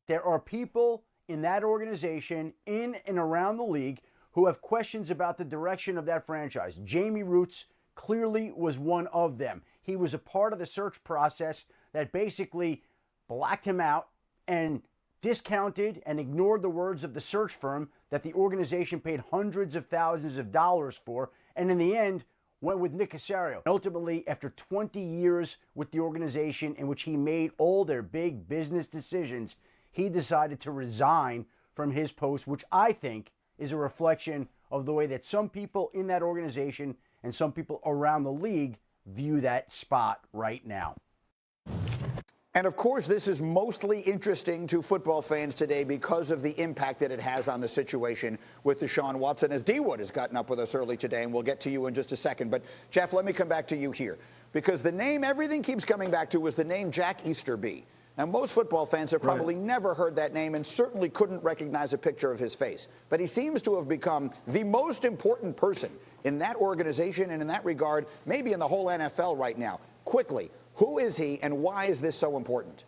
There are people in that organization, in and around the league, who have questions about the direction of that franchise. Jamey Rootes clearly was one of them. He was a part of the search process that basically blacked him out and discounted and ignored the words of the search firm that the organization paid hundreds of thousands of dollars for, and in the end went with Nick Caserio. Ultimately, after 20 years with the organization in which he made all their big business decisions, he decided to resign from his post, which I think is a reflection of the way that some people in that organization and some people around the league view that spot right now. And of course, this is mostly interesting to football fans today because of the impact that it has on the situation with Deshaun Watson, as D. Wood has gotten up with us early today, and we'll get to you in just a second. But, Jeff, let me come back to you here, because the name everything keeps coming back to was the name Jack Easterby. Now, most football fans have probably never heard that name and certainly couldn't recognize a picture of his face. But he seems to have become the most important person in that organization and in that regard, maybe in the whole NFL right now. Quickly, who is he and why is this so important?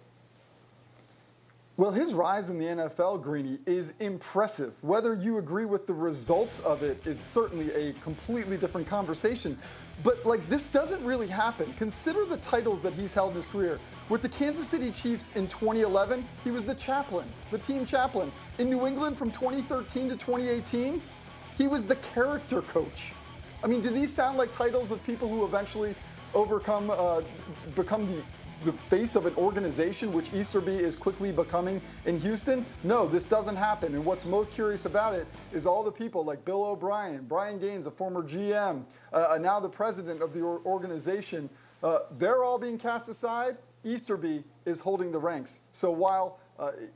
Well, his rise in the NFL, Greeny, is impressive. Whether you agree with the results of it is certainly a completely different conversation. But, this doesn't really happen. Consider the titles that he's held in his career. With the Kansas City Chiefs in 2011, he was the chaplain, the team chaplain. In New England from 2013 to 2018, he was the character coach. I mean, do these sound like titles of people who eventually become the face of an organization, which Easterby is quickly becoming in Houston? No, this doesn't happen. And what's most curious about it is all the people like Bill O'Brien, Brian Gaines, a former GM, now the president of the organization, they're all being cast aside. Easterby is holding the ranks. So while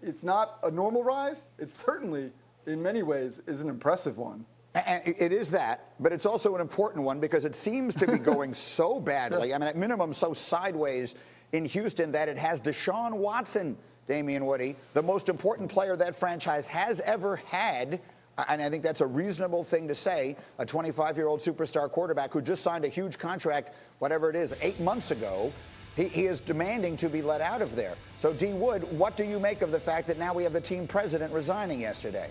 it's not a normal rise, it certainly, in many ways, is an impressive one. And it is that, but it's also an important one because it seems to be going so badly, I mean, at minimum, so sideways in Houston that it has Deshaun Watson, Damian Woody, the most important player that franchise has ever had, and I think that's a reasonable thing to say, a 25-year-old superstar quarterback who just signed a huge contract, whatever it is, 8 months ago. He is demanding to be let out of there. So, D. Wood, what do you make of the fact that now we have the team president resigning yesterday?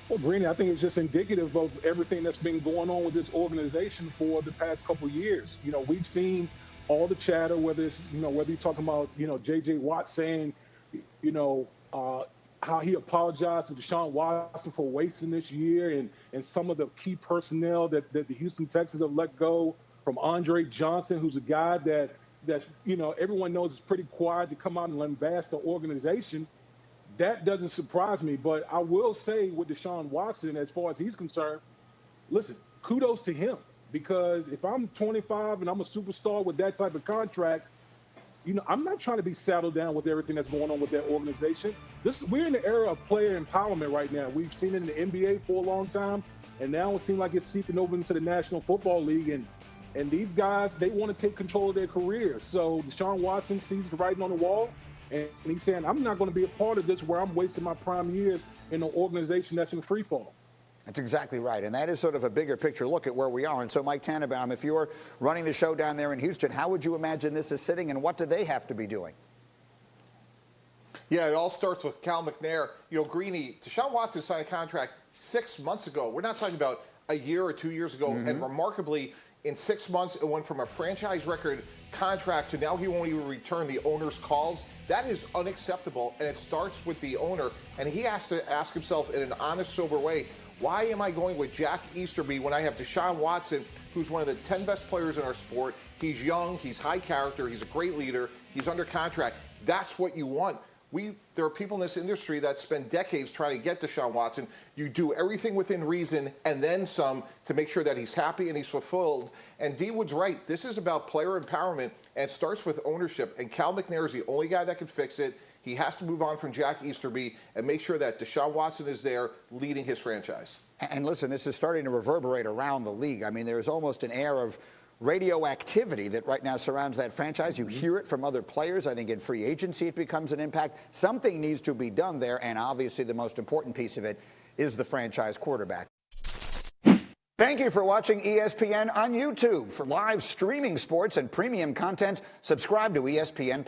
Well, Greeny, I think it's just indicative of everything that's been going on with this organization for the past couple of years. You know, we've seen all the chatter, whether it's, whether you're talking about, J.J. Watt saying, how he apologized to Deshaun Watson for wasting this year and some of the key personnel that the Houston Texans have let go, from Andre Johnson, who's a guy that everyone knows is pretty quiet to come out and lambast the organization. That doesn't surprise me. But I will say with Deshaun Watson, as far as he's concerned, listen, kudos to him. Because if I'm 25 and I'm a superstar with that type of contract, I'm not trying to be saddled down with everything that's going on with that organization. We're in the era of player empowerment right now. We've seen it in the NBA for a long time, and now it seems like it's seeping over into the National Football League. And these guys, they want to take control of their careers. So Deshaun Watson sees the writing on the wall, and he's saying, I'm not going to be a part of this where I'm wasting my prime years in an organization that's in free fall. That's exactly right, and that is sort of a bigger picture look at where we are. And so, Mike Tannenbaum, if you're running the show down there in Houston, how would you imagine this is sitting, and what do they have to be doing? Yeah, it all starts with Cal McNair. Greeny, Deshaun Watson signed a contract 6 months ago. We're not talking about a year or 2 years ago, and remarkably, in 6 months, it went from a franchise record contract to now he won't even return the owner's calls. That is unacceptable, and it starts with the owner, and he has to ask himself in an honest, sober way, why am I going with Jack Easterby when I have Deshaun Watson, who's one of the 10 best players in our sport? He's young, he's high character, he's a great leader, he's under contract. That's what you want. There are people in this industry that spend decades trying to get Deshaun Watson. You do everything within reason and then some to make sure that he's happy and he's fulfilled. And D. Wood's right. This is about player empowerment, and it starts with ownership. And Cal McNair is the only guy that can fix it. He has to move on from Jack Easterby and make sure that Deshaun Watson is there leading his franchise. And listen, this is starting to reverberate around the league. I mean, there is almost an air of radioactivity that right now surrounds that franchise. You hear it from other players. I think in free agency it becomes an impact. Something needs to be done there, and obviously the most important piece of it is the franchise quarterback. Thank you for watching ESPN on YouTube. For live streaming sports and premium content, subscribe to ESPN+.